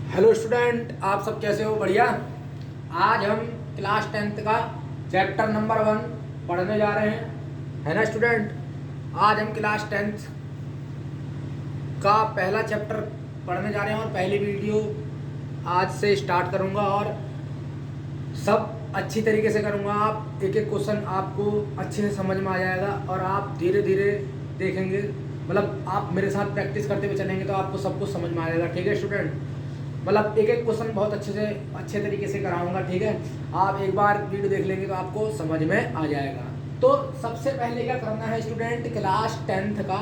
Hello student, आप सब कैसे हो? बढ़िया। आज हम क्लास 10th का चैप्टर नंबर 1 पढ़ने जा रहे हैं, है ना स्टूडेंट। आज हम क्लास 10th का पहला चैप्टर पढ़ने जा रहे हैं और पहली वीडियो आज से स्टार्ट करूंगा और सब अच्छी तरीके से करूंगा। आप एक एक क्वेश्चन आपको अच्छे से समझ में आ जाएगा और आप धीरे धीरे देखेंगे, मतलब आप मेरे साथ प्रैक्टिस करते हुए चलेंगे तो आपको सब कुछ समझ में आ जाएगा। ठीक है स्टूडेंट, मतलब एक एक क्वेश्चन बहुत अच्छे तरीके से कराऊंगा। ठीक है, आप एक बार वीडियो देख लेंगे तो आपको समझ में आ जाएगा। तो सबसे पहले क्या करना है स्टूडेंट, क्लास 10th का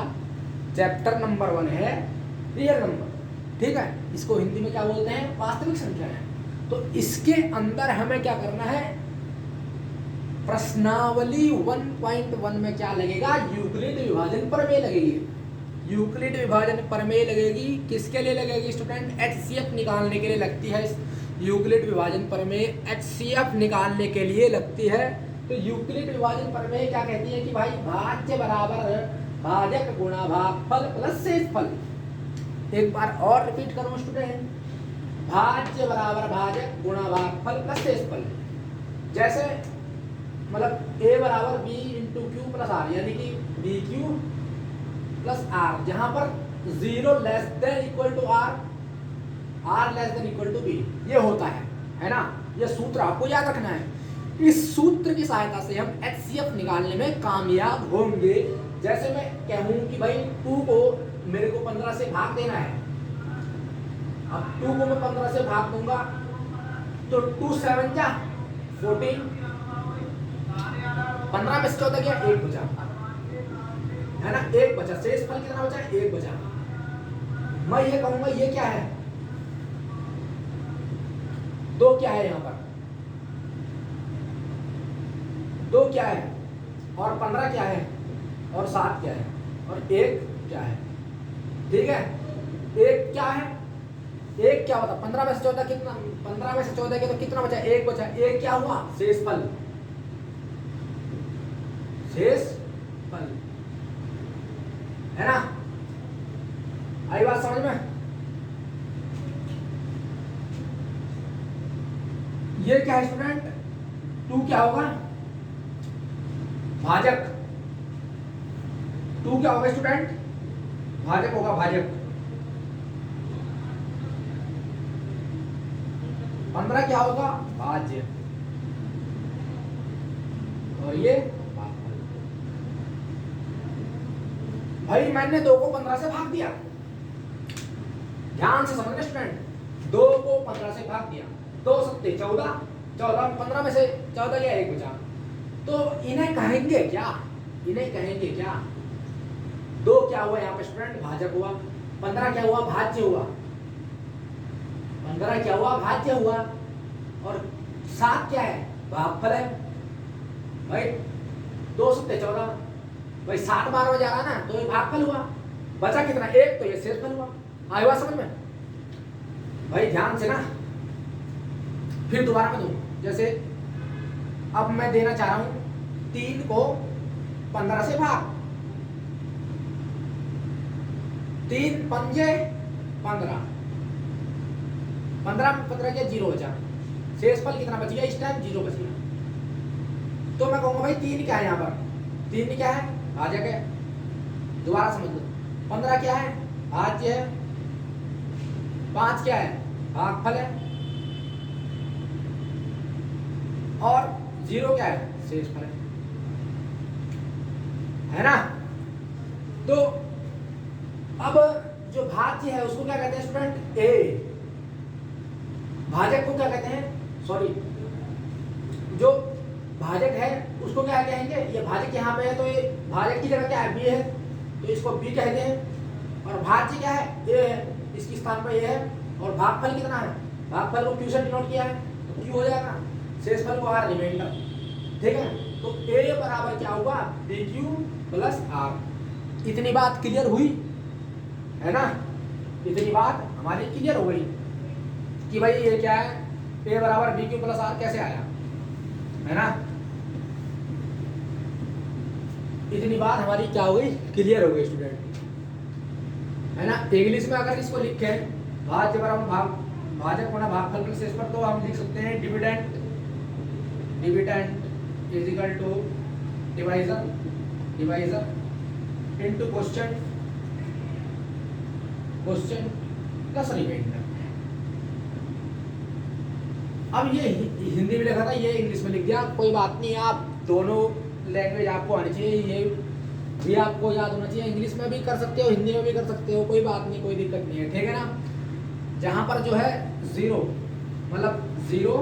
चैप्टर नंबर 1 है रियल नंबर। ठीक है, इसको हिंदी में क्या बोलते हैं? वास्तविक संख्या है। तो इसके अंदर हमें क्या करना है, प्रश्नावली 1.1 में क्या लगेगा? यूक्लिड विभाजन प्रमेय लगेगी। यूक्लिड विभाजन प्रमेय लगेगी। किसके लिए लगेगी स्टूडेंट? एचसीएफ निकालने के लिए लगती है। यूक्लिड विभाजन प्रमेय एचसीएफ निकालने के लिए लगती है। तो यूक्लिड विभाजन प्रमेय क्या कहती है कि भाई भाज्य बराबर भाजक गुणा भागफल प्लस शेषफल। एक बार और रिपीट करूं स्टूडेंट, भाज्य बराबर भाजक गुणा भागफल प्लस शेषफल। जैसे मतलब a बराबर b into q plus r, यानी कि बी क्यू प्लस आर, जहां पर 0 less than equal to r, r less than equal to b, ये होता है ना। ये सूत्र आपको याद रखना है। इस सूत्र की सहायता से हम एचसीएफ निकालने में कामयाब होंगे। जैसे मैं कहूं कि भाई 2 को मेरे को 15 से भाग देना है। अब 2 को मैं 15 से भाग दूंगा तो 2 7 जा 14, 15 में से 14 गया, 1 बचा, है ना। 1 बचा, शेषफल कितना बचा? 1 बचा। मैं ये कहूंगा ये क्या है? 2 क्या है? यहाँ पर 2 क्या है और 15 क्या है और 7 क्या है और 1 क्या है? ठीक है, 1 क्या है? 1 क्या होता? 15 में से 14 कितना? 15 में से 14 के तो कितना बचा? 1 बचा। 1 क्या हुआ? शेषफल, शेषफल, है ना। आई बात समझ में? ये क्या है स्टूडेंट? 2 क्या होगा? भाजक। 2 क्या होगा स्टूडेंट? भाजक होगा, भाजक। 15 क्या होगा? भाज्य। और ये भाई मैंने 2 को 15 से भाग दिया। ध्यान से समझना स्टूडेंट, 2 को 15 से भाग दिया, 2 सत्ते 14, 14 15 में से 14 गया, 1 बचा। तो इन्हें कहेंगे क्या? इन्हें कहेंगे क्या? 2 क्या हुआ यहाँ पे स्टूडेंट? भाजक हुआ। 15 क्या हुआ? भाज्य हुआ। 15 क्या हुआ? भाज्य हुआ। और 7 क्या है? भागफल है। भाई 2 सत्ते 14, भाई 7 बार में जा रहा ना, तो ये भागफल हुआ। बचा कितना? 1, तो ये शेषफल हुआ। आया बात समझ में? भाई ध्यान से ना, फिर दोबारा मैं दूं। जैसे अब मैं देना चाह रहा हूं 3 को 15 से भाग, 3 पंजे 15, 15 में 15 के 0 बचा। शेषफल कितना बच गया इस टाइम? 0 बच गया। तो मैं कहूंगा भाई 3 क्या है? यहाँ पर 3 क्या है? भाजक है। दोबारा समझ लो, 15 क्या है? भाज्य है। 5 क्या है? भागफल है। और 0 क्या है? शेषफल है ना। तो अब जो भाज्य है उसको क्या कहते हैं स्टूडेंट? ए। भाजक को क्या कहते हैं? सॉरी, जो भाजक है उसको क्या कहेंगे? ये भाजक यहाँ पे है तो ये भाजक की जगह क्या है? बी है, तो इसको बी कहते हैं। और भाज्य क्या है? ए है, इसकी स्थान पर ए है। और भागफल कितना है? भागफल को क्यू से डिनोट किया है तो क्यू हो जाएगा, शेषफल को आर, रिमाइंडर। ठीक है, तो ए बराबर क्या हुआ? B q plus r. इतनी बात क्लियर हुई है ना। इतनी बात हमारी क्लियर हो गई कि भाई ये क्या है? ए बराबर बी क्यू प्लस आर कैसे आया, है ना। इतनी बात हमारी क्या हो गई? क्लियर हो गई स्टूडेंट, है ना। इंग्लिश में अगर इसको लिखे भाज्य बराबर भाग भाजक गुणा भागफल के शेष पर, तो हम लिख सकते हैं dividend is equal to divisor into question plus reminder. अब ये हिंदी में लिखा था, ये इंग्लिश में लिख दिया, कोई बात नहीं, आप दोनों लैंग्वेज आपको आनी चाहिए, ये भी आपको याद होना चाहिए। इंग्लिश में भी कर सकते हो, हिंदी में भी कर सकते हो, कोई बात नहीं, कोई दिक्कत नहीं है, ठीक है ना। जहां पर जो है जीरो मतलब zero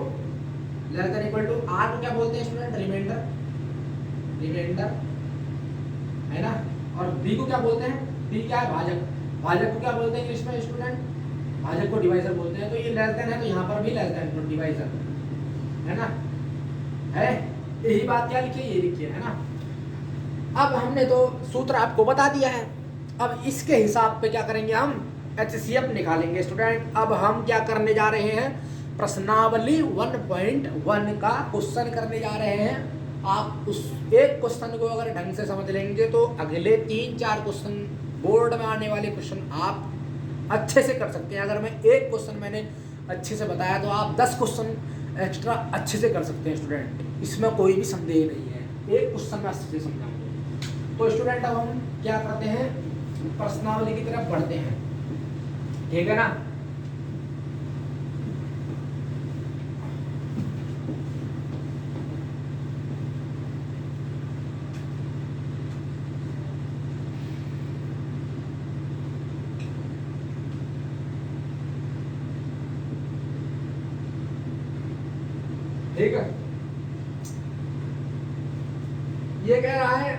less than equal to r को क्या बोलते हैं स्टूडेंट, रिमाइंडर है ना, और बी को क्या बोलते हैं, बी क्या है, भाजक को क्या बोलते हैं इंग्लिश में स्टूडेंट, भाजक को डिवाइजर बोलते हैं। तो ये लेस देन है, तो यहाँ पर भी लेस देन डिवाइजर है ना, है यही बात क्या लिखी है, ये लिखी है ना। अब हमने तो सूत्र आपको बता दिया है, अब इसके हिसाब पे क्या करेंगे, हम HCF निकालेंगे स्टूडेंट। अब हम क्या करने जा रहे हैं, प्रश्नावली 1.1 का क्वेश्चन करने जा रहे हैं। आप उस एक क्वेश्चन को अगर ढंग से समझ लेंगे तो अगले 3-4 क्वेश्चन बोर्ड में आने वाले क्वेश्चन आप अच्छे से कर सकते हैं। अगर मैं एक क्वेश्चन मैंने अच्छे से बताया तो आप 10 क्वेश्चन एक्स्ट्रा अच्छे से कर सकते हैं स्टूडेंट, इसमें कोई भी संदेह नहीं है, एक क्वेश्चन में अच्छे से समझाऊंगा। तो स्टूडेंट अब हम क्या करते हैं, प्रश्नावली की तरफ बढ़ते हैं, ठीक है ना। ठीक है, ये कह रहा है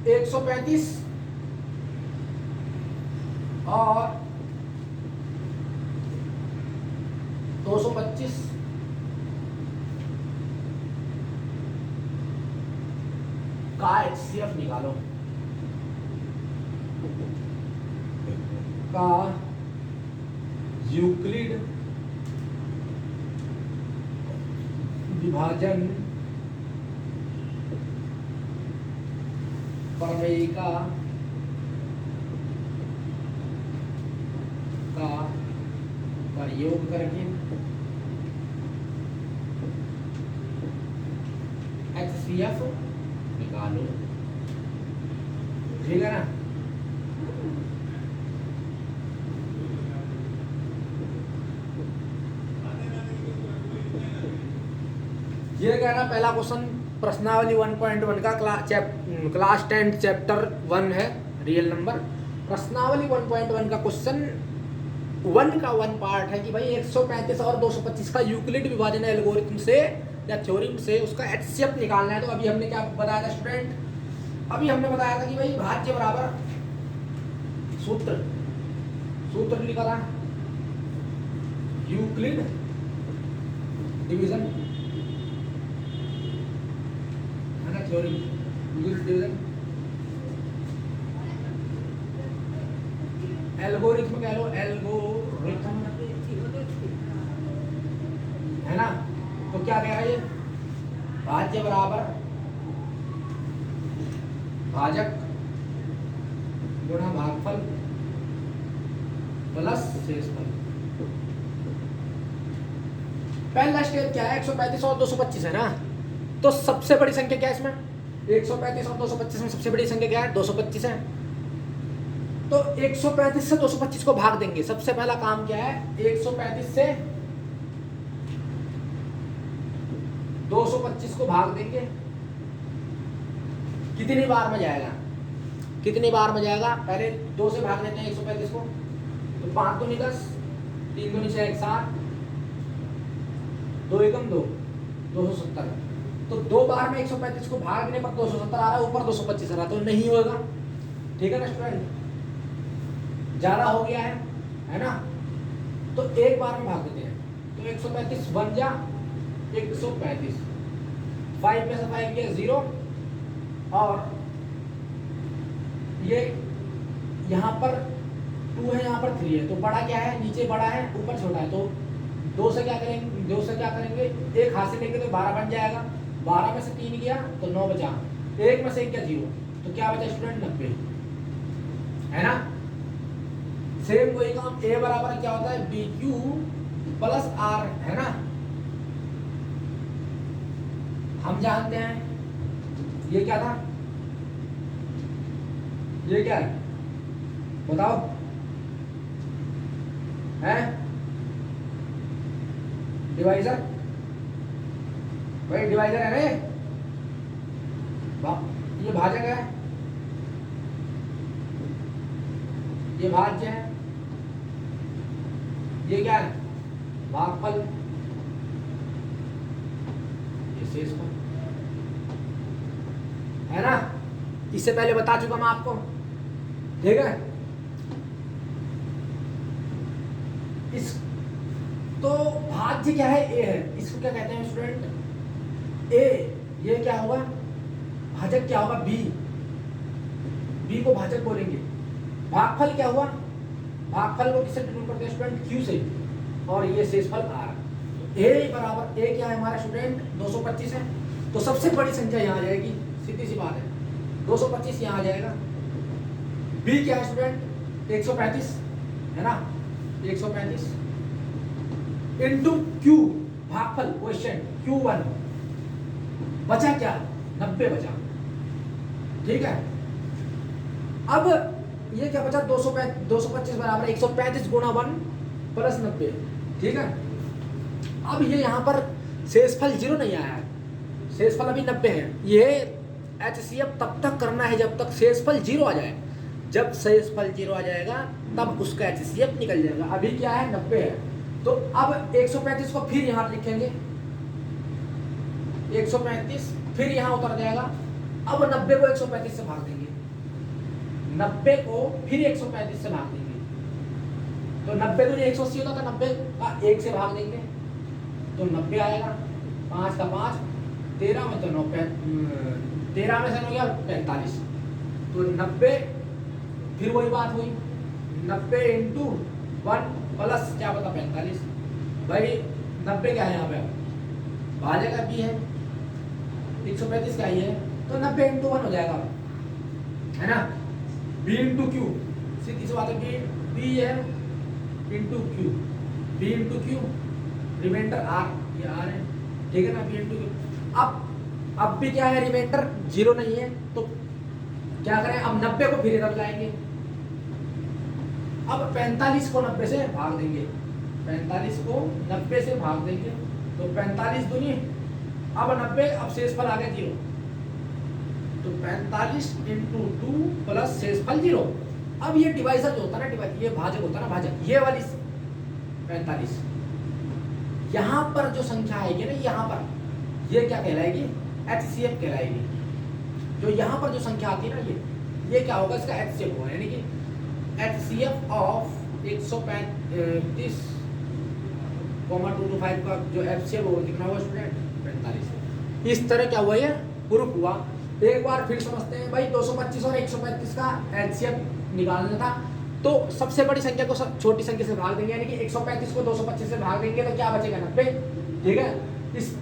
135 और 225 का HCF निकालो, का यूक्लिड विभाजन प्रमेय का प्रयोग करके HCF निकालो, ठीक है ना। ये कहना पहला क्वेश्चन प्रश्नावली 1.1 का क्लास 10 चैप्टर 1 है, रियल नंबर। प्रश्नावली 1.1 का क्वेश्चन 1 का 1 पार्ट है कि भाई 135 और 225 का यूक्लिड विभाजन एल्गोरिथम से या थ्योरम से उसका HCF निकालना है। तो अभी हमने क्या बताया था स्टूडेंट, अभी हमने बताया था कि भाई भाज्य बराबर सूत्र लिखा था यूक्लिड डिवीजन है ना, थ्योरम यूक्लिड डिवीजन एल्गोरिथम कह लो, एल्गोरिथम है ना। तो क्या कह रहा है ये, भाज्य बराबर भाजक गुणा भागफल प्लस शेषफल। पहला स्टेप क्या है, 135 और 225 है ना। तो सबसे बड़ी संख्या क्या है इसमें, 135 और 225 में सबसे बड़ी संख्या क्या है, 225 है। तो 135 से 225 को भाग देंगे। सबसे पहला काम क्या है, 135 से 225 को भाग देंगे। कितनी बार में जाएगा, कितनी बार में जाएगा, पहले 2 से भाग देते हैं 135 को। तो 5 दूनी 10, 3 दूनी 6, 1 7, 2 एकम 2, 270। तो 2 बार में 135 को भागने पर 270 आ रहा है, ऊपर 225 आ रहा है, तो नहीं होगा, ठीक है ना स्टूडेंट, ज्यादा हो गया है ना। तो एक बार में भाग देते हैं, तो 135 बन जा 135, 5 में से 5 गया 0, और ये यहाँ पर 2 है, यहाँ पर 3 है। तो बड़ा क्या है, नीचे बड़ा है ऊपर छोटा है। तो 2 से क्या करेंगे, एक हाथ से लेंगे तो 12 बन जाएगा। 12 में से 3 गया तो 9 बचा, 1 में से 1 क्या 0, तो क्या बचा स्टूडेंट 90, है ना। सेम वही काम, ए बराबर क्या होता है, BQ प्लस आर है ना, हम जानते हैं ये क्या था, ये क्या है बताओ, है डिवाइजर, भाई डिवाइजर है रे, ये भाजक है, ये भाज्य है, ये क्या है भागफल, ये शेषफल है ना, इससे पहले बता चुका मैं आपको, ठीक है। इस तो भाज्य क्या है, ए है, इसको क्या कहते हैं स्टूडेंट, ए, ये क्या होगा भाजक, क्या होगा बी, बी को भाजक बोलेंगे। भागफल क्या हुआ, भागफल को किससे डिनोट करते हैं स्टूडेंट, क्यू से, और ये शेषफल आर। ए बराबर ए क्या है हमारा स्टूडेंट 225 है, तो सबसे बड़ी संख्या यहाँ आ जाएगी, सीधी सी बात है 225 यहाँ आ जाएगा। बी क्या है स्टूडेंट 135 है ना, 135 इंटू क्यू, भागफल क्वेश्चन Q1 बचा क्या 90 बचा, ठीक है। अब ये क्या बचा 225 बराबर 135 गुणा 1 प्लस 90, ठीक है। अब ये यहाँ पर शेषफल 0 नहीं आया है, शेषफल अभी 90 है। ये HCF तब तक करना है जब तक शेषफल 0 आ जाए, जब शेषफल 0 आ जाएगा तब उसका HCF निकल जाएगा। अभी क्या है 90 है, तो अब 135 को फिर यहाँ लिखेंगे, 135 फिर यहाँ उतर जाएगा। अब 90 को 135 से भाग देंगे, 90 को फिर 135 से भाग देंगे, तो 90 तो 180 होता था, 90 का 1 से भाग देंगे तो 90 आएगा, 5 का 5, 13 में तो 9, 13 में से हो गया 45, तो 90 फिर वही बात हुई, 90 इंटू 1 प्लस क्या बता 45, भाई 90 क्या है यहाँ पे भाजक का भी है, 135 का ही है, तो 90 इंटू 1 हो जाएगा, है ना। बी इंटू क्यू, सीधी सी बात है, बी है into q, b into q, reminder r, ये आर है, ठीक है ना, बी इंटू क्यू। अब भी क्या है रिमाइंडर 0 नहीं है, तो क्या करें, अब 90 को फिर इधर लाएंगे, अब 45 को 90 से भाग देंगे, 45 को 90 से भाग देंगे, तो 45 दूनी, अब 90, अब शेषफल आ गया 0, तो 45 इंटू 2 प्लस शेषफल 0। अब ये डिवाइजर जो होता है ना, ये भाजक होता है ना, भाजक, ये वाली 45, यहाँ पर जो संख्या आएगी ना, यहाँ पर ये क्या कहलाएगी, HCF कहलाएगी। जो यहाँ पर जो संख्या आती है ना, ये क्या होगा, इसका HCF होगा, यानी कि HCF ऑफ 135, 225 का जो HCF होगा कितना हुआ स्टूडेंट 45। इस तरह क्या हुआ, ये प्रूफ हुआ। एक बार फिर समझते हैं भाई, 225 और 135 का HCF निकालना था, तो सबसे बड़ी संख्या को छोटी संख्या से भाग देंगे, यानी कि 135 को 225 से भाग देंगे तो क्या बचेगा 90, ठीक है। इस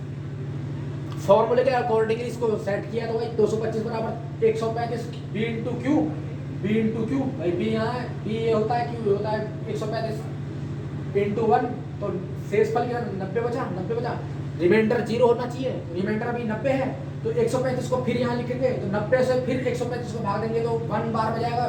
फॉर्मूले के अकॉर्डिंगली इसको सेट किया, तो भाई 225 बराबर 135 b into q, b into q, भाई बी यहाँ है, बी ये होता है, क्यू होता है 135 इंटू 1, तो शेषफल क्या 90 बचा, 90 बचा, रिमाइंडर 0 होना चाहिए, रिमाइंडर अभी 90 है, तो 135 को फिर यहाँ लिखेंगे, तो 90 से फिर 135 को भाग देंगे तो 1 बार बजाएगा,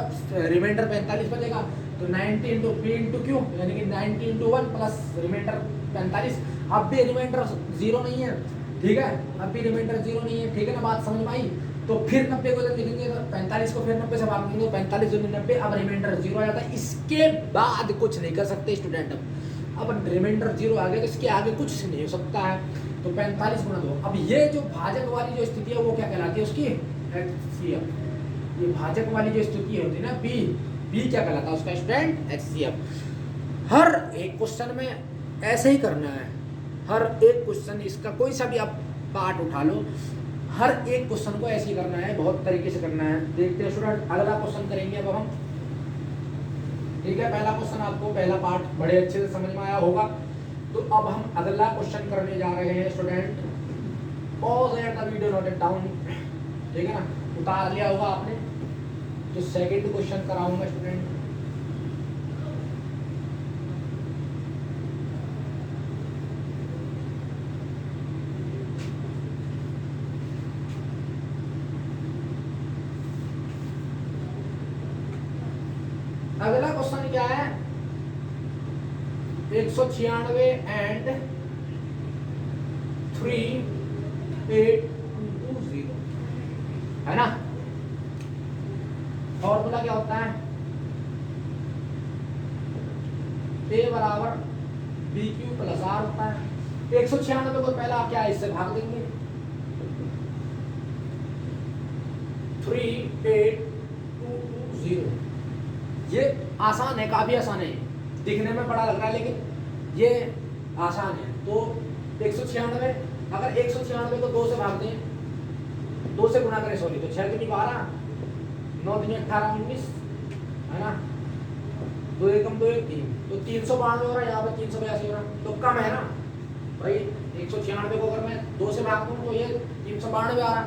रिमाइंडर 45 बचेगा, तो 90 इंटू पी इंटू क्यू, यानी कि 90 इंटू 1 प्लस रिमाइंडर 45। अब भी रिमाइंडर 0 नहीं है, ठीक है, अब भी रिमाइंडर 0 नहीं है, ठीक है ना, बात समझ में आई। तो फिर 90 को जब लिखेंगे तो 45 को फिर 90 से भाग देंगे, 45 दूनी 90, अब रिमाइंडर 0 आ जाता है। इसके बाद कुछ नहीं कर सकते स्टूडेंट, अब रिमाइंडर 0 आ गया तो इसके आगे कुछ नहीं हो सकता है, तो 45 गुना 2। अब ये जो भाजक वाली जो स्थिति है वो क्या कहलाती है उसकी HCF। ये भाजक वाली जो स्थिति होती है ना बी क्या कहलाता है उसका स्टूडेंट HCF। हर एक क्वेश्चन में ऐसे ही करना है, हर एक क्वेश्चन इसका कोई सा भी आप पार्ट उठा लो, हर एक क्वेश्चन को ऐसे ही करना है, बहुत तरीके से करना है। देखते हैं स्टूडेंट, अगला क्वेश्चन करेंगे अब हम, ठीक है। पहला क्वेश्चन आपको पहला पार्ट बड़े अच्छे से समझ में आया होगा, तो अब हम अगला क्वेश्चन करने जा रहे हैं student. Pause at the video, note it down, ठीक है ना, उतार लिया होगा आपने। तो सेकंड क्वेश्चन कराऊंगा स्टूडेंट। अगला क्वेश्चन क्या है, 196 एंड 38220 है ना। फॉर्मूला क्या होता है, ए बराबर बी क्यू प्लस आर होता है। 196 को पहला आप क्या इससे भाग देंगे, 38220। ये आसान है, काफी आसान है, दिखने में बड़ा लग रहा है लेकिन ये आसान है। तो 196, अगर 196 को 2 से भाग दें, 2 से गुणा करें, सॉरी, तो 6 दूनी 12, 9 दूनी 18 19 है ना, 2 एकम 2 एक 3, तो 392 हो रहा है, यहाँ पे 382 हो रहा है, तो कम है ना भाई। 196 को अगर मैं 2 से भाग दूं तो ये 392 आ रहा,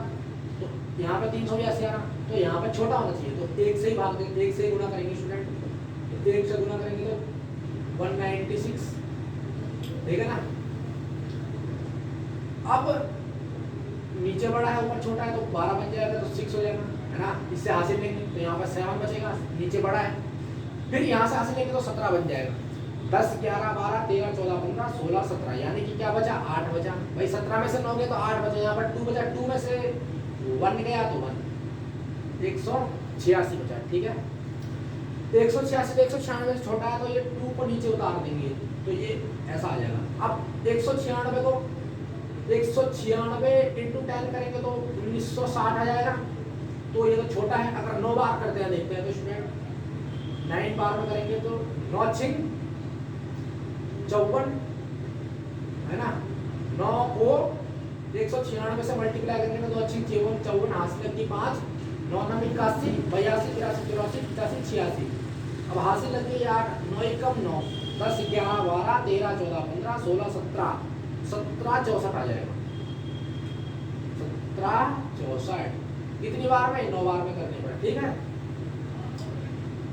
तो यहाँ पे 382 आ रहा, तो यहाँ पे छोटा होना चाहिए, तो 1 से ही भाग देंगे, 1 से ही गुणा करेंगे स्टूडेंट, तो 1 से गुणा करेंगे तो 196, ठीक है ना। अब नीचे बड़ा है ऊपर छोटा है, तो 12 बन जाएगा, तो 6 हो जाएगा, है ना। इससे हासिल लेंगे तो यहाँ पर 7 बचेगा, नीचे बड़ा है, फिर यहाँ से हासिल लेंगे तो 17 बन जाएगा। 10 11 12 13 14 15 16 17, यानी कि क्या बचा, 8 बचा भाई। 17 में से 9 गए तो 8 बचे, यहाँ पर 2 बचा, 2 में से 1 गया तो 1, 186 बचा, ठीक है। 186 से 196 से छोटा है, तो ये 2 को नीचे उतार देंगे, तो ये ऐसा आ जाएगा। अब 196 को 196 इंटू 10 करेंगे तो 1960 आ जाएगा, तो ये तो छोटा है। अगर 9 बार करते हैं, देखते हैं तो स्टूडेंट 9 बार में करेंगे तो 9 6 54 है ना, 9 को 196 से मल्टीप्लाई करने में 2 6 54 हासिल लगी 5, 9 9 81 82 83 84 85 86, अब हासिल लगी 8, 9 एकम 9, 10 11 12 13 14 15 16 17 17 64 आ जाएगा, 17 64 कितनी बार में, 9 बार में करनी पड़े, ठीक है।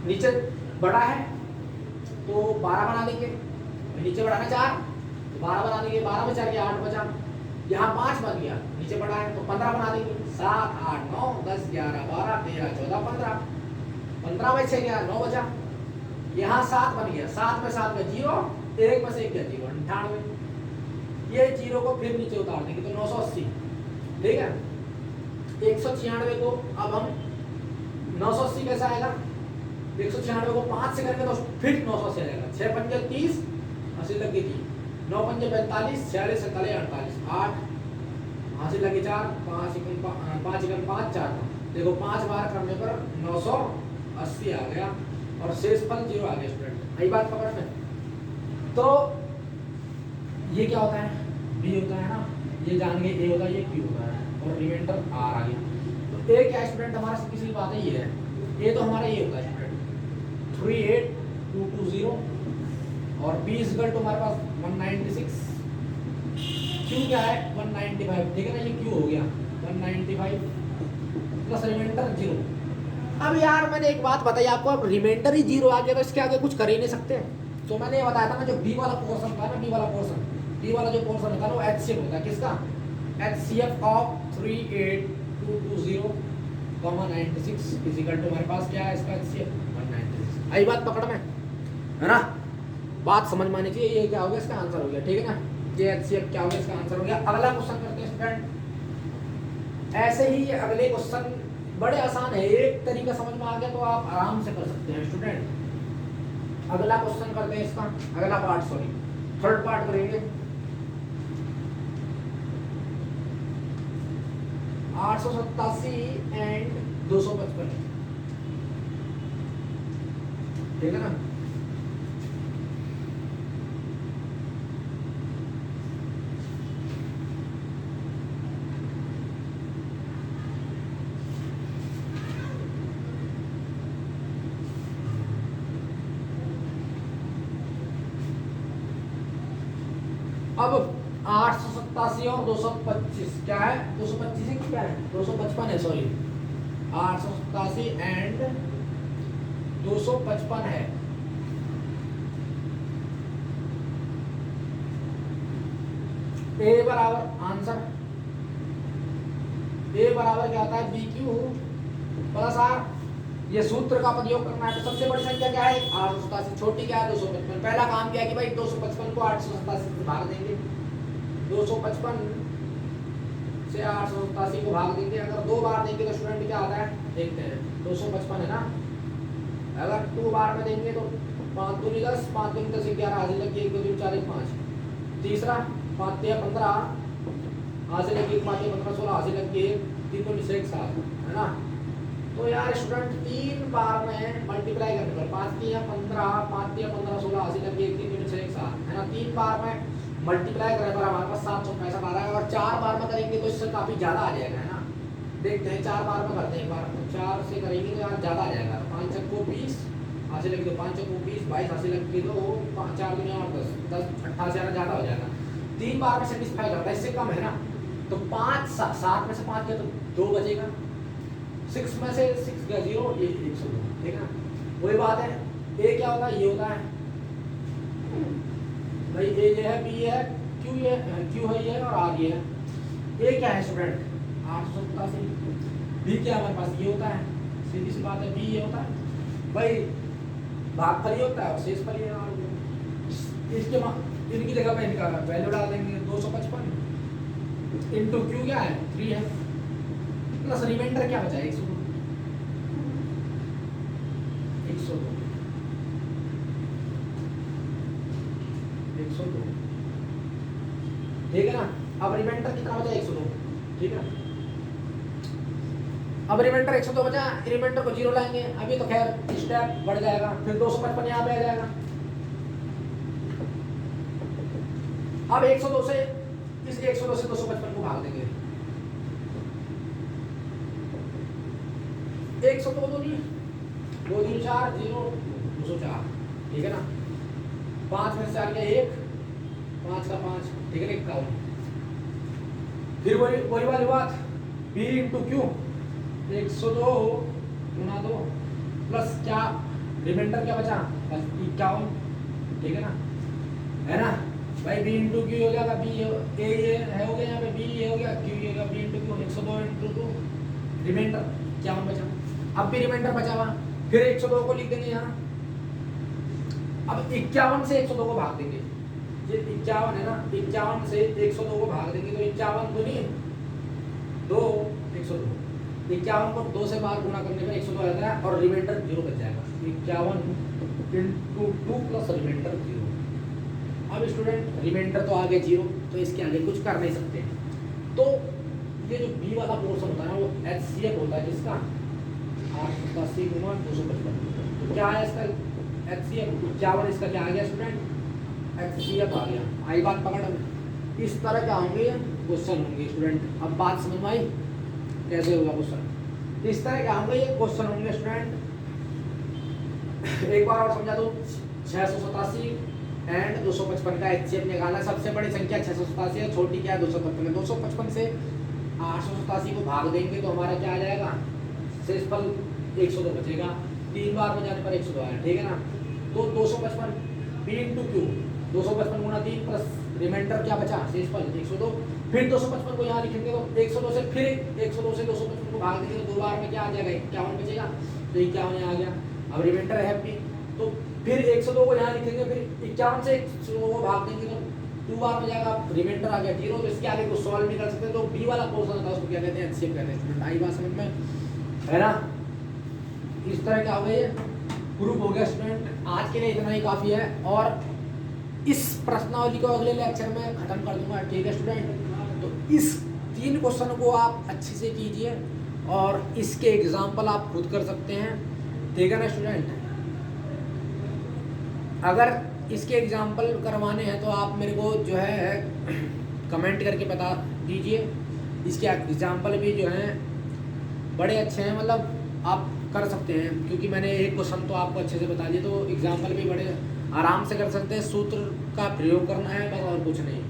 नीचे बड़ा है तो 12 बना देंगे, नीचे बड़ा है 4 तो 12 बना देंगे, 12 में 4 गया 8 बचा, यहाँ 5 बन गया, नीचे बड़ा है तो 15 बना देंगे, 7 8 9 10 11 12 13 14 15, 15 में 6 गया 9 बचा, यहाँ 7 बन गया, 7 में 7 में 0, 1 में से 1 गया 0, 98। ये 0 को फिर नीचे उतार देंगे तो 980, ठीक है। 196 को अब हम 980 कैसा आएगा, 196 को 5 से करेंगे तो फिर 980 आ जाएगा, 6 पंजे 30 हासिल लगी 3, 9 पंजे 45 46 47 48 8 हासिल लगी 4, 5 एकम 5 4, देखो 5 बार करने पर 980 आ गया और शेषफल 0 आ गया स्टूडेंट, यही बात पकड़ में। तो ये क्या होता है, बी होता है ना, ये जान गए, ए होता है, ये क्यू होता है और रिमाइंडर आर आ गया। तो ए क्या स्टूडेंट हमारा किसी बात है, ये है ए, तो हमारा ये होता है स्टूडेंट 38220 और बी इक्वल टू हमारे पास 196, क्यू क्या है 195, ठीक है ना, ये क्यू हो गया 195 प्लस रिमाइंडर 0। अब यार मैंने एक बात बताई आपको, अब रिमाइंडर ही 0 आ गया तो इसके आगे कुछ कर ही नहीं सकते। तो मैंने ये बताया था ना, जो बी वाला पोर्शन था ना, बी वाला जो पोर्शन होता है ना, वो एचसीएफ होता है, किसका, HCF of 38220 96 is equal to हमारे पास क्या है, इसका एचसीएफ 196। आई बात पकड़ में, है ना, बात समझ में आनी चाहिए। ये क्या हो गया, इसका आंसर हो गया, ठीक है ना, ये एचसीएफ क्या हो गया, इसका आंसर हो गया। अगला क्वेश्चन करते हैं स्टूडेंट, ऐसे ही ये अगले क्वेश्चन बड़े आसान है, एक तरीका समझ में आ गया तो आप आराम से कर सकते हैं स्टूडेंट। अगला क्वेश्चन करते हैं, इसका अगला पार्ट, सॉरी थर्ड पार्ट करेंगे। 887 एंड 255, ठीक है ना। अब 887 और 225 क्या है, 225 है, क्या है 255 है, सॉरी 887 एंड 255 है। ए बराबर आंसर, ए बराबर क्या होता है, बी क्यू प्लस आर, ये सूत्र का प्रयोग करना है। तो सबसे बड़ी संख्या क्या है 887, छोटी क्या है 255। पहला काम क्या है कि भाई 255 को 887 से भाग देंगे, 255 से 887 को भाग देंगे। अगर 2 बार देंगे तो स्टूडेंट क्या आता है देखते हैं। 255 है ना, अगर 2 बार में देंगे तो 5 दूनी 10, 5 दूनी 10 11 हासिल लगी 1 2 3 4 5। तीसरा 5 3 15 हासिल लगी 5 3 15 16 हासिल लगी 3 दूनी 6 7 है ना। तो यार स्टूडेंट 3 बार में मल्टीप्लाई करने पर 5 3 15 5 3 15 16 हासिल लगी 1 3 दूनी 6 7 है ना। 3 बार में मल्टीप्लाई करने पर हमारे पास 765 आ रहा है। और 4 बार में करेंगे तो इससे काफी ज्यादा आ जाएगा है ना। देखते हैं 4 बार में करते हैं एक बार, 4 से करेंगे तो यार ज्यादा आ जाएगा। 5 6 को 20 हासिल लगी तो 5 को 20 22 हासिल लगी तो 4 दूनी 8 10 10 88 ज्यादा हो जाएगा। 3 बार में सेटिस्फाई करता है, इससे कम है ना। तो 5 7 में से 5 गया तो 2 बचेगा, 6 में से 6 गया 0, ये 102 ठीक है ना। वही बात है, ए क्या होता है ये होता है भाई, ए ये है, बी ये है, क्यू ये क्यू है ये और आर ये है। ए क्या है स्टूडेंट 887, बी क्या हमारे पास ये होता है, सीधी सी बात है बी ये होता है भाई, भागफल ये होता है और शेषफल ये आर होता है। इसके इनकी जगह पे इनका वैल्यू डाल देंगे 255 इंटू क्यू क्या है 3 है, प्लस रिमाइंडर क्या बचा 102 ठीक है ना। अब रिमाइंडर कितना बचा 102 ठीक है। अब रिमाइंडर 102 बचा, रिमाइंडर को 0 लाएंगे। अभी तो खैर स्टेप बढ़ जाएगा, फिर 255 यहाँ पे आ जाएगा। अब 102 से इस 102 से 255 को भाग देंगे। 102 2 3 4 0 204 ठीक है ना। 5 में से आ गया 1, 5 का 5 ठीक है 51। फिर वही वाली बात b इंटू क्यू 102 गुना 2 प्लस क्या रिमाइंडर क्या बचा बस 51 ठीक है ना, है ना भाई। b इंटू क्यू हो जाएगा, b ए ये है हो गया यहाँ पे, b ये हो गया, q ये हो गया, b into q 102 into 2 reminder 51 बचा। अब भी रिमाइंडर बचा हुआ, फिर 102 को लिख देंगे यहाँ। अब 51 से 102 को भाग देंगे, ये 51 है ना, 51 से 102 को भाग देंगे तो 51 दूनी 2 102, 51 को 2 से बार गुणा करने पर 102 आता है और रिमाइंडर 0 बच जाएगा। 51 इंटू 2 प्लस रिमाइंडर 0। अब स्टूडेंट रिमाइंडर तो आ गया 0, तो इसके आगे कुछ कर नहीं सकते। तो ये जो बी वाला पोर्शन होता है ना वो HCF होता है, जिसका 887 गुना 255। तो क्या है इसका HCF 51, इसका क्या आ गया स्टूडेंट HCF आ गया। आई बात पकड़ में। इस तरह क्या होंगे क्वेश्चन होंगे स्टूडेंट। अब बात समझ में आई कैसे होगा क्वेश्चन। इस तरह क्या होंगे ये क्वेश्चन होंगे स्टूडेंट। एक बार और समझा दो, 687 एंड 255 का HCF निकालना। सबसे बड़ी संख्या 687 है, छोटी क्या है 255 है। 255 से 887 को भाग देंगे तो हमारा क्या आ जाएगा शेषफल 102 बचेगा। 3 बार में जाने पर 102 आया ठीक है ना। तो 255 b इंटू क्यू 255 गुना 3 प्लस रिमाइंडर क्या बचा शेषफल 102। फिर 255 को यहाँ लिखेंगे तो 102 से फिर 102 से 255 को भाग देंगे तो 2 बार में क्या आ जाएगा 51 बचेगा। तो 51 यहाँ आ गया। अब रिमाइंडर है अपनी, तो फिर 102 को यहाँ लिखेंगे, फिर 51 से 102 को भाग देंगे तो 2 बार में जाएगा, रिमाइंडर आ गया 0। तो इसके आगे को सॉल्व नहीं कर सकते। तो बी वाला पोर्शन होता है उसको क्या कहते हैं HCF कहते हैं स्टूडेंट। आई बात समझ में है ना। इस तरह क्या हो गया ये ग्रुप हो गया स्टूडेंट। आज के लिए इतना ही काफ़ी है और इस प्रश्नावली को अगले लेक्चर में खत्म कर दूंगा ठीक है स्टूडेंट। तो इस 3 क्वेश्चन को आप अच्छे से कीजिए और इसके एग्जाम्पल आप खुद कर सकते हैं ठीक है ना स्टूडेंट। अगर इसके एग्जाम्पल करवाने हैं तो आप मेरे को जो है कमेंट करके बता दीजिए। इसके एग्जाम्पल भी जो हैं बड़े अच्छे हैं, मतलब आप कर सकते हैं क्योंकि मैंने एक क्वेश्चन तो आपको अच्छे से बता दिया। तो एग्जाम्पल भी बड़े आराम से कर सकते हैं। सूत्र का प्रयोग करना है बस और कुछ नहीं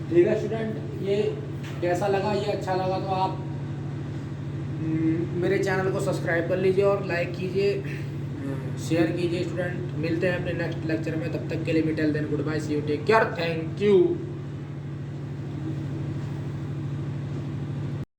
ठीक है स्टूडेंट। ये कैसा लगा, ये अच्छा लगा तो आप मेरे चैनल को सब्सक्राइब कर लीजिए और लाइक कीजिए, शेयर कीजिए स्टूडेंट। मिलते हैं अपने नेक्स्ट लेक्चर में, तब तक के लिए me tell then goodbye, see you, take care, thank you.